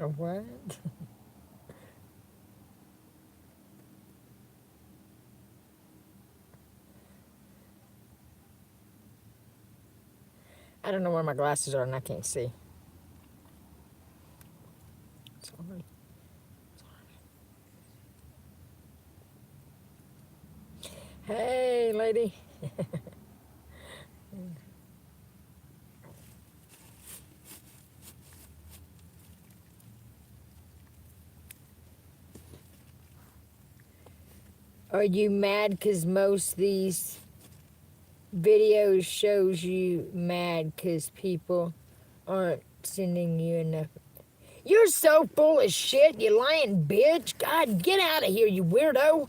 A what? I don't know where my glasses are and I can't see. Sorry. Hey, lady. Are you mad because most of these videos shows you mad because people aren't sending you enough? You're so full of shit, you lying bitch. God, get out of here, you weirdo.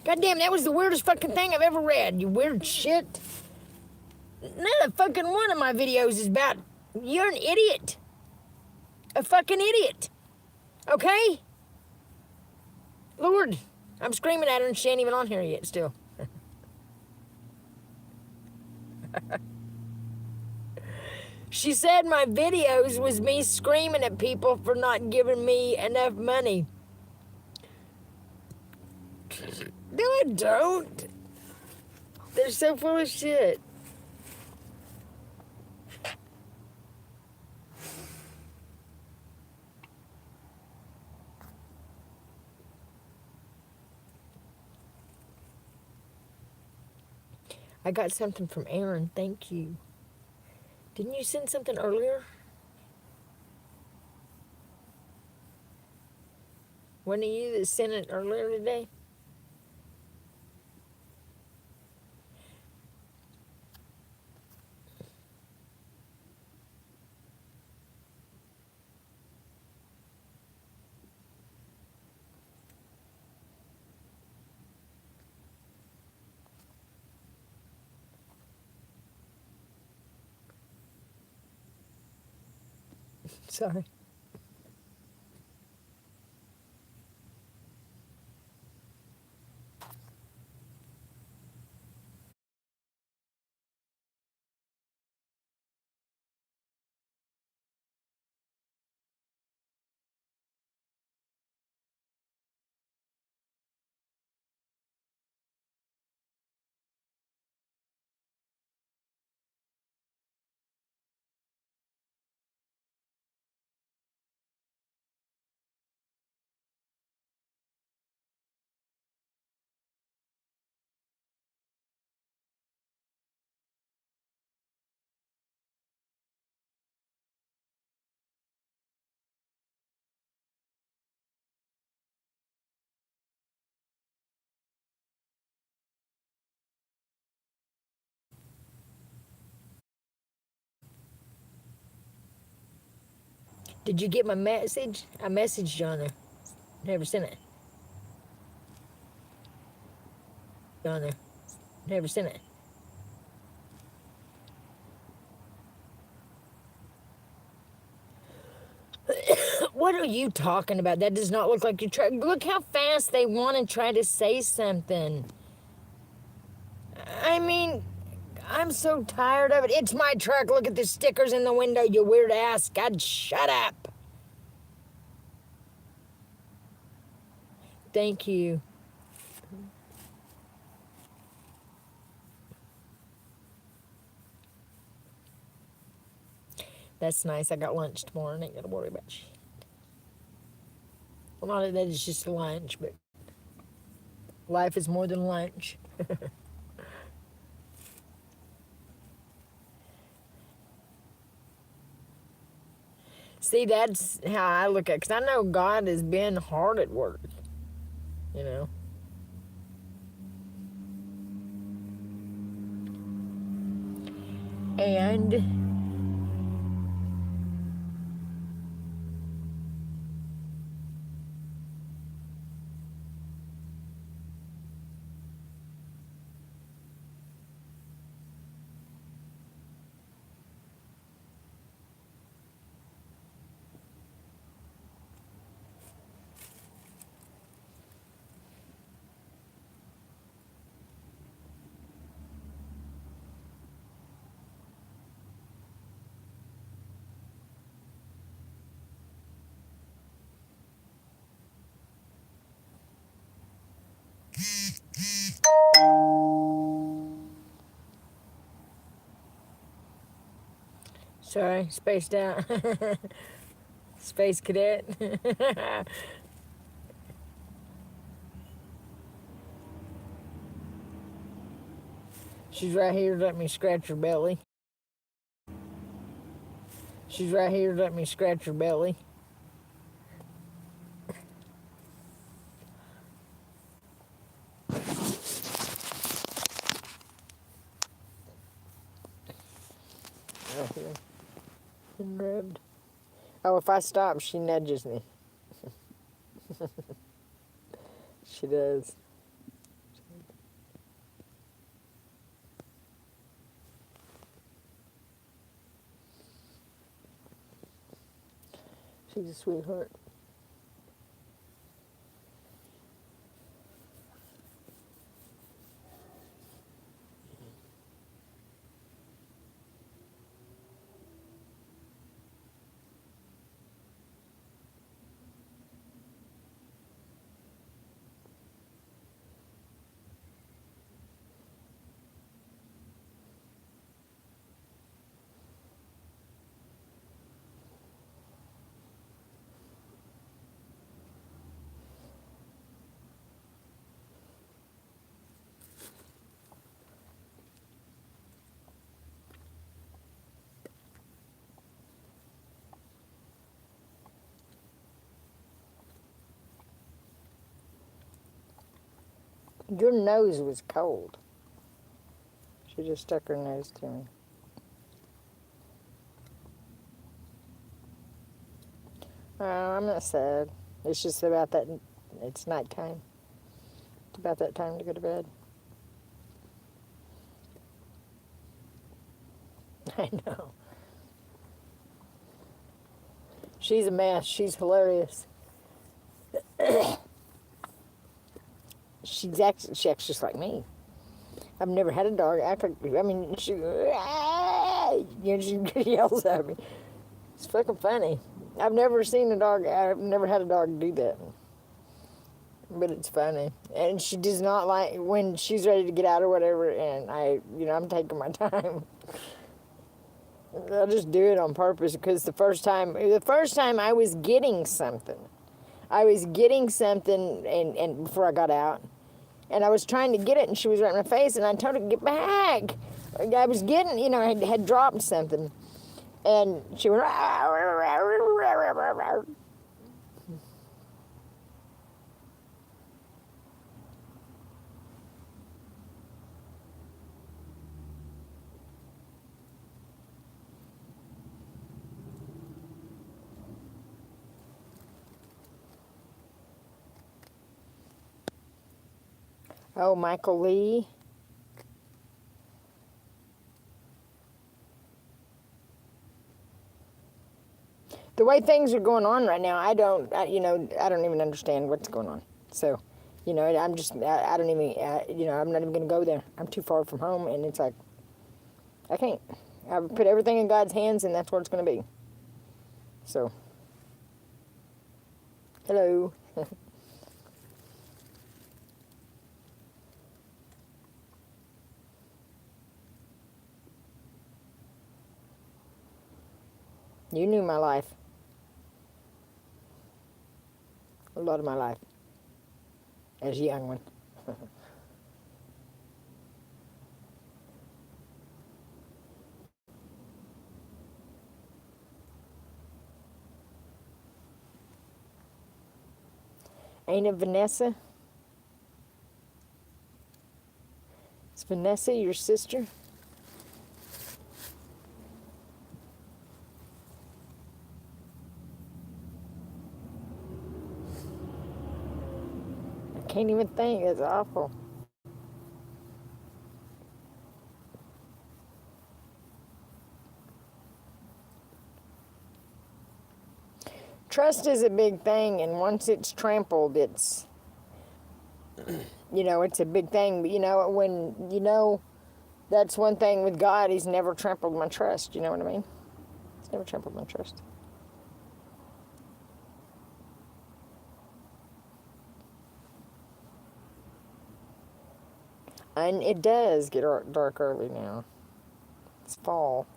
God damn, that was the weirdest fucking thing I've ever read, you weird shit. None of fucking one of my videos is about you're an idiot. A fucking idiot. Okay? Lord, I'm screaming at her and she ain't even on here yet still. She said my videos was me screaming at people for not giving me enough money. No, I don't. They're so full of shit. I got something from Aaron. Thank you. Didn't you send something earlier? Wasn't it you that sent it earlier today? Sorry. Did you get my message? I messaged you on there. Never sent it. On there. Never sent it. What are you talking about? That does not look like you try. Look how fast they want to try to say something. I mean, I'm so tired of it. It's my truck. Look at the stickers in the window, you weird ass. God, shut up. Thank you. That's nice. I got lunch tomorrow. I ain't gotta worry about shit. A lot of that is just lunch, but life is more than lunch. See, that's how I look at it. Because I know God has been hard at work, you know. And Sorry, spaced out. Space cadet. She's right here. Let me scratch her belly. She's right here. Let me scratch her belly. Right here. And rubbed. Oh, if I stop, she nudges me. She does. She's a sweetheart. Your nose was cold. She just stuck her nose to me. Oh, I'm not sad. It's just about that. It's nighttime. It's about that time to go to bed. I know. She's a mess. She's hilarious. She acts just like me. I've never had a dog act like. I mean, she she yells at me. It's fucking funny. I've never seen a dog. I've never had a dog do that. But it's funny, and she does not like when she's ready to get out or whatever. And I'm taking my time. I'll just do it on purpose because the first time I was getting something. And before I got out, and I was trying to get it, and she was right in my face, and I told her to get back. I was getting, I had dropped something, and she went. Oh, Michael Lee. The way things are going on right now, I don't even understand what's going on. So, I'm just, I don't even, I'm not even going to go there. I'm too far from home, and it's like, I can't. I put everything in God's hands, and that's what it's going to be. So, hello. You knew my life. A lot of my life. As a young one. Ain't it Vanessa? Is Vanessa your sister? I can't even think. It's awful. Trust is a big thing, and once it's trampled, it's it's a big thing. But when that's one thing with God, He's never trampled my trust. You know what I mean? He's never trampled my trust. And it does get dark early now. It's fall.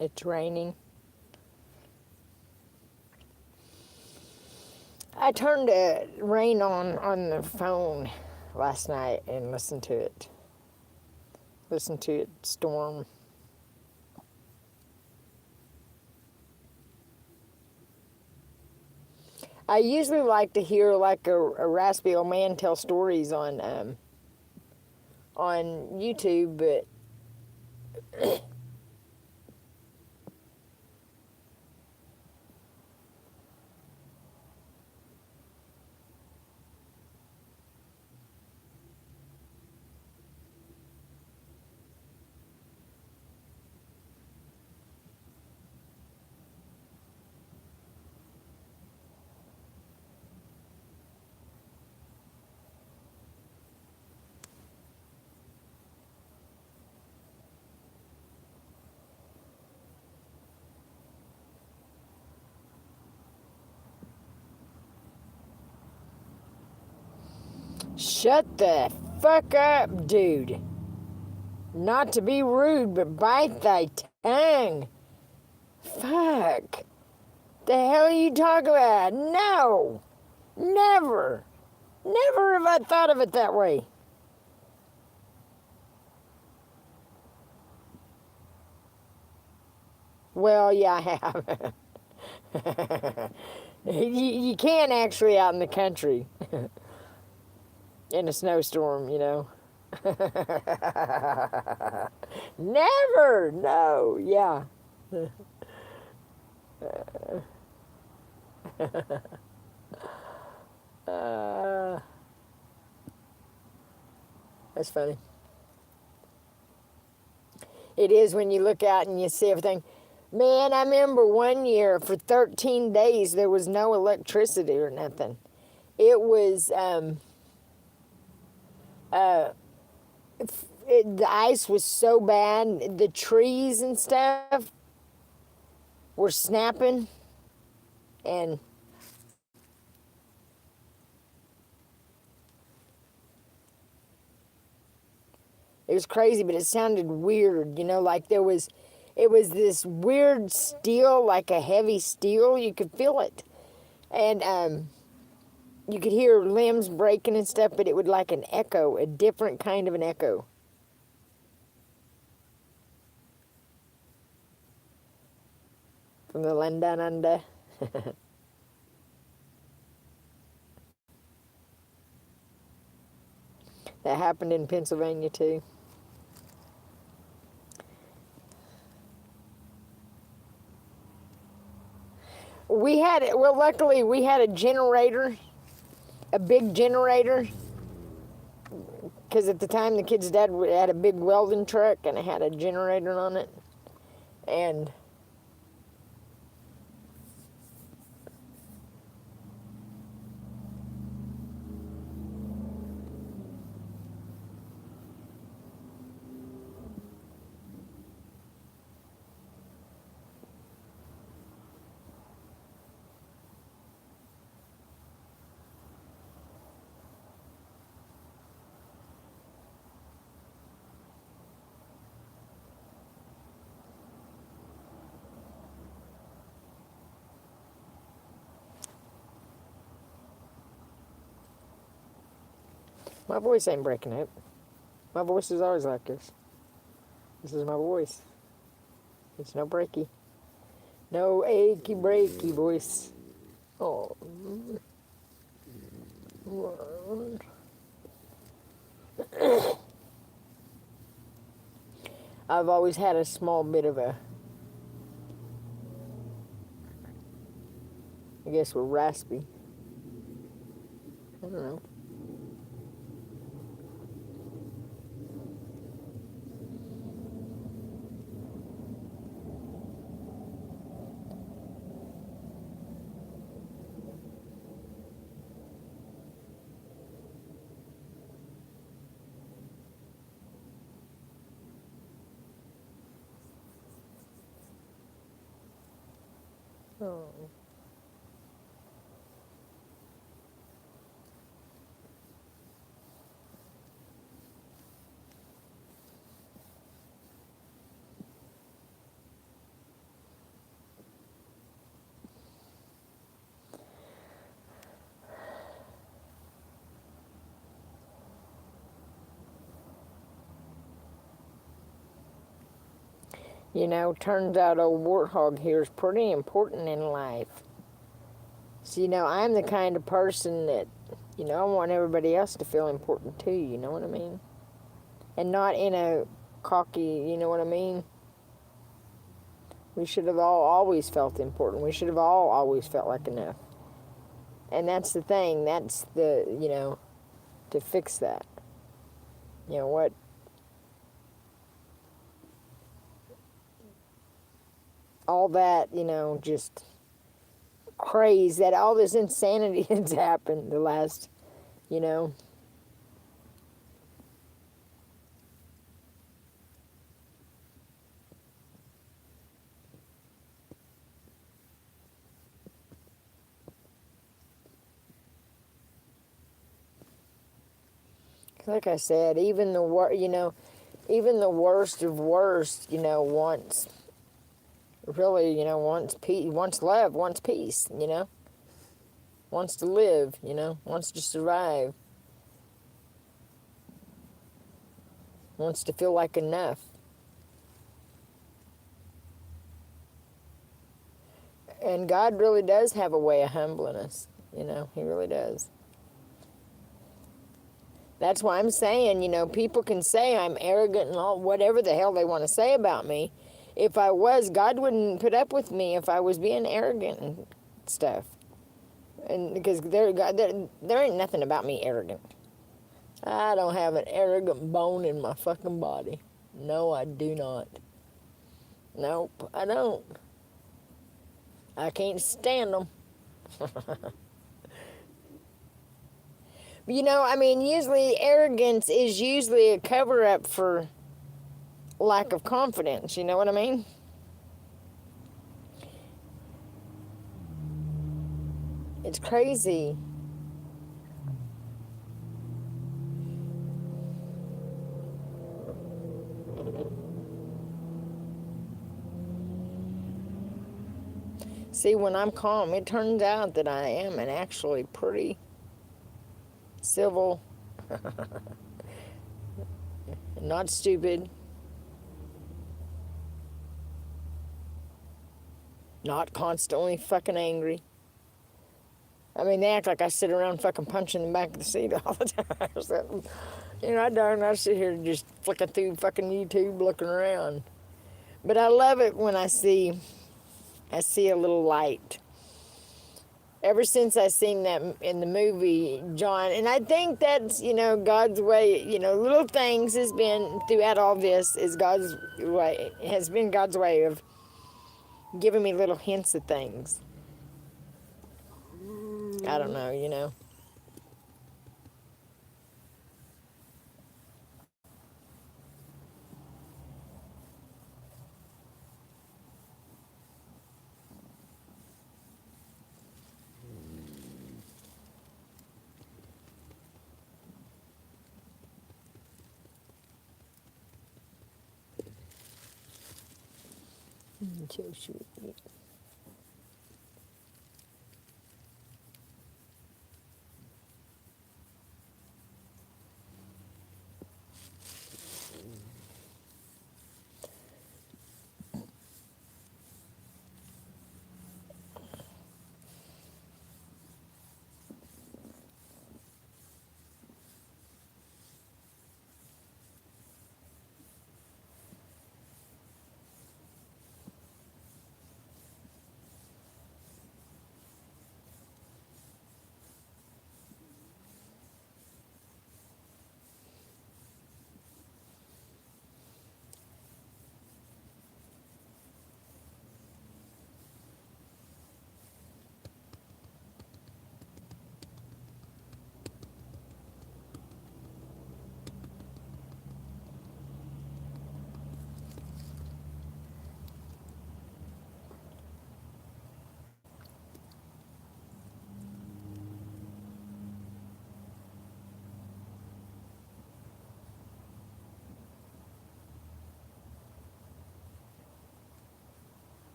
It's raining. I turned the rain on the phone last night and listened to it. Listened to it storm. I usually like to hear like a raspy old man tell stories on YouTube, but shut the fuck up, dude. Not to be rude, but bite thy tongue. Fuck. The hell are you talking about? No. Never. Never have I thought of it that way. Well, yeah, I have. You can actually out in the country in a snowstorm, you know. Never. No. Yeah. Uh, that's funny. It is when you look out and you see everything. Man, I remember one year for 13 days there was no electricity or nothing. It was the ice was so bad, the trees and stuff were snapping, and it was crazy, but it sounded weird, you know, like it was this weird steel, like a heavy steel. You could feel it, and you could hear limbs breaking and stuff, but it would like an echo, a different kind of an echo. From the land down under. That happened in Pennsylvania too. We had it. Well, luckily we had a generator, a big generator, because at the time the kid's dad had a big welding truck and it had a generator on it, and my voice ain't breaking up. My voice is always like this. This is my voice. It's no breaky. No achy breaky voice. Oh. I've always had a small bit of a, I guess we're raspy. I don't know. Oh. You know, turns out old Warthog here is pretty important in life. So, you know, I'm the kind of person that, you know, I want everybody else to feel important too, you know what I mean? And not in a cocky, you know what I mean? We should have all always felt important. We should have all always felt like enough. And that's the thing. That's the, you know, to fix that. You know what? All that, you know, just craze that all this insanity has happened the last, you know. Like I said, even the you know, even the worst of worst, you know, wants really, you know, wants peace, wants love, wants peace, you know, wants to live, you know, wants to survive, wants to feel like enough. And God really does have a way of humbling us, you know, He really does. That's why I'm saying, you know, people can say I'm arrogant and all, whatever the hell they want to say about me. If I was, God wouldn't put up with me if I was being arrogant and stuff. And because there ain't nothing about me arrogant. I don't have an arrogant bone in my fucking body. No, I do not. Nope, I don't. I can't stand them. You know, I mean, usually arrogance is usually a cover up for lack of confidence. You know what I mean? It's crazy. See, when I'm calm, it turns out that I am an actually pretty civil, not stupid, not constantly fucking angry. I mean, they act like I sit around fucking punching the back of the seat all the time. So, you know, I sit here just flicking through fucking YouTube looking around. But I love it when I see a little light. Ever since I seen that in the movie, John, and I think that's, you know, God's way, you know, little things has been, throughout all this, is God's way, has been God's way of giving me little hints of things. I don't know, you know.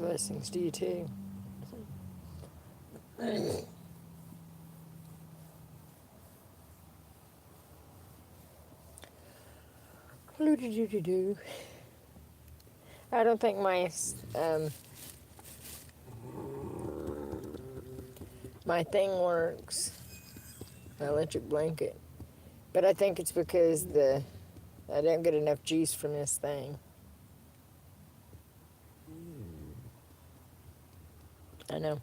Blessings to you too. Do. I don't think my thing works. My electric blanket. But I think it's because I don't get enough juice from this thing. I know.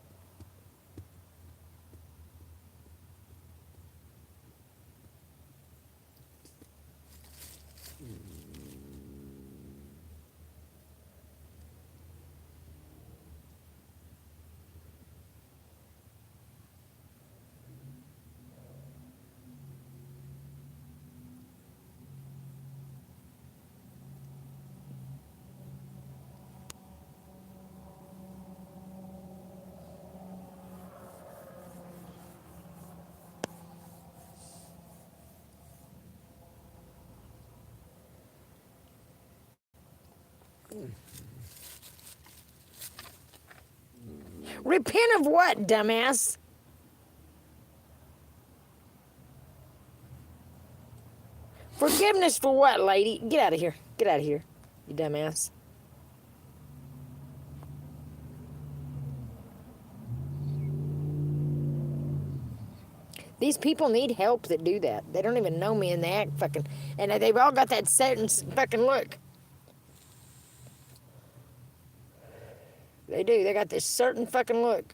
Repent of what, dumbass? Forgiveness for what, lady? Get out of here. Get out of here, you dumbass. These people need help that do that. They don't even know me and they act fucking... And they've all got that certain fucking look. They do. They got this certain fucking look.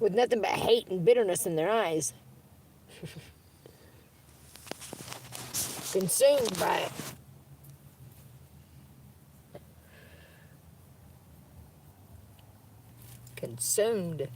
With nothing but hate and bitterness in their eyes. Consumed by it. Consumed.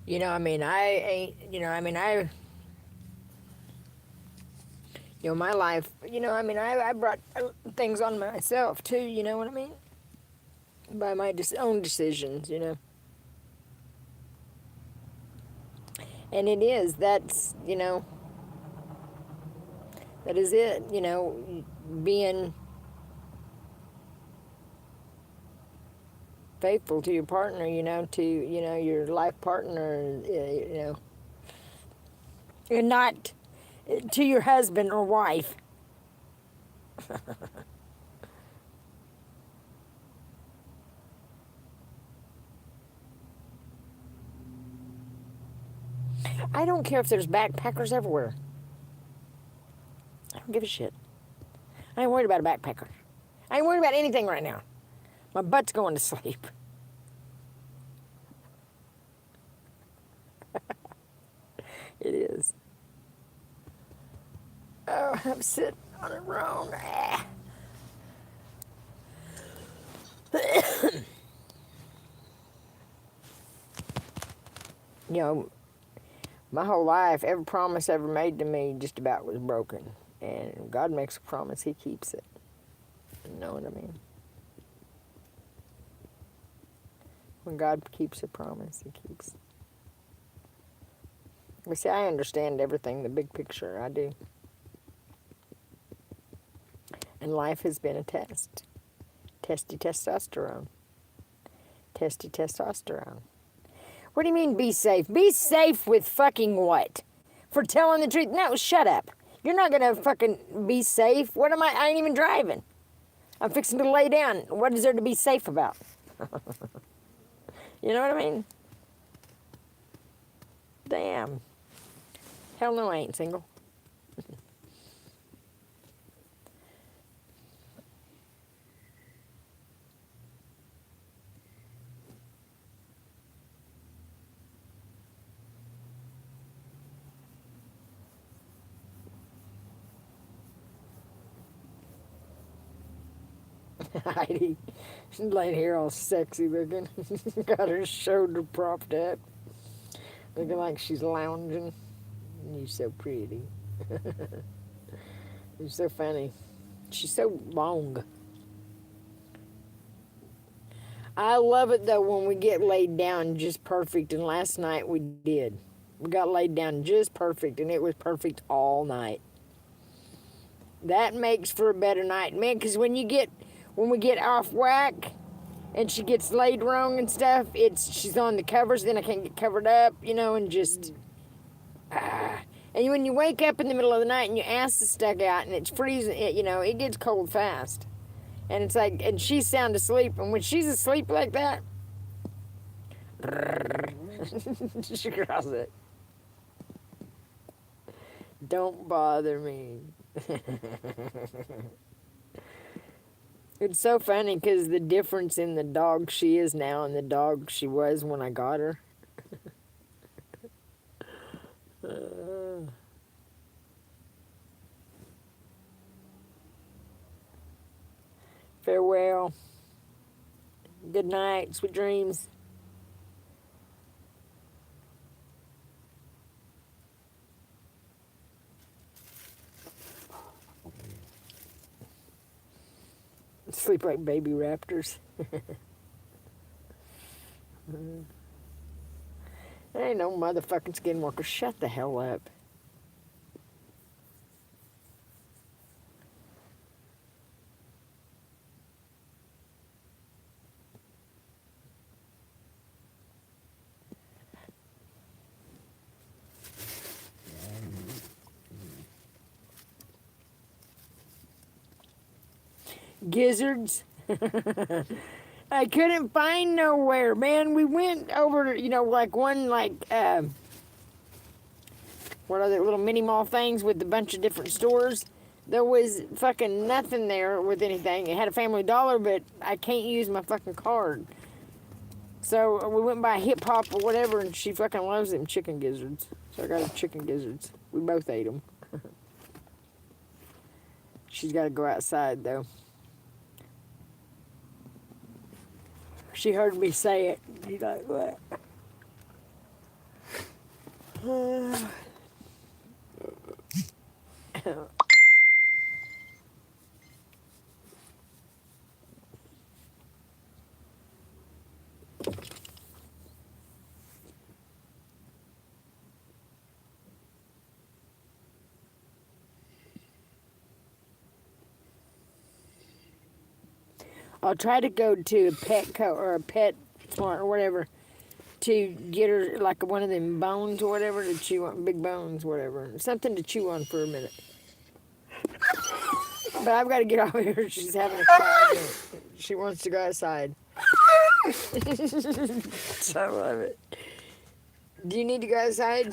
You know, I mean, I ain't, you know, I mean, my life, you know, I mean, I brought things on myself too, you know what I mean? By my own decisions, you know. And that's, you know, that is it, you know, being faithful to your partner, you know, to, you know, your life partner, you know. You're not to your husband or wife. I don't care if there's backpackers everywhere. I don't give a shit. I ain't worried about a backpacker. I ain't worried about anything right now. My butt's going to sleep. It is. Oh, I'm sitting on a wrong. You know, my whole life, every promise ever made to me just about was broken. And God makes a promise, He keeps it. You know what I mean? When God keeps a promise, He keeps it. You see, I understand everything, the big picture, I do. And life has been a test. Testy testosterone. Testy testosterone. What do you mean be safe? Be safe with fucking what? For telling the truth? No, shut up. You're not gonna fucking be safe. What am I ain't even driving. I'm fixing to lay down. What is there to be safe about? You know what I mean? Damn. Hell no, I ain't single. Heidi. She's laying here all sexy looking. Got her shoulder propped up. Looking like she's lounging. You're so pretty. You're so funny. She's so long. I love it though when we get laid down just perfect, and last night we did. We got laid down just perfect, and it was perfect all night. That makes for a better night, man, because when we get off whack and she gets laid wrong and stuff, she's on the covers, then I can't get covered up, and just and when you wake up in the middle of the night and your ass is stuck out and it's freezing, it gets cold fast. And it's like, and she's sound asleep, and when she's asleep like that, she growls it. Don't bother me. It's so funny because the difference in the dog she is now and the dog she was when I got her. Farewell. Good night. Sweet dreams. Sleep like baby raptors. There ain't no motherfucking skinwalker. Shut the hell up. Gizzards. I couldn't find nowhere, man. We went over, like one, what are the little mini mall things with a bunch of different stores? There was fucking nothing there with anything. It had a Family Dollar, but I can't use my fucking card. So we went by Hip Hop or whatever, and she fucking loves them chicken gizzards. So I got her chicken gizzards. We both ate them. She's got to go outside, though. She heard me say it. She's like, what? I'll try to go to a Petco or a Pet Smart or whatever to get her like one of them bones or whatever to chew on, big bones, whatever. Something to chew on for a minute. But I've got to get off here. She's having a cry. She wants to go outside. I love it. Do you need to go outside?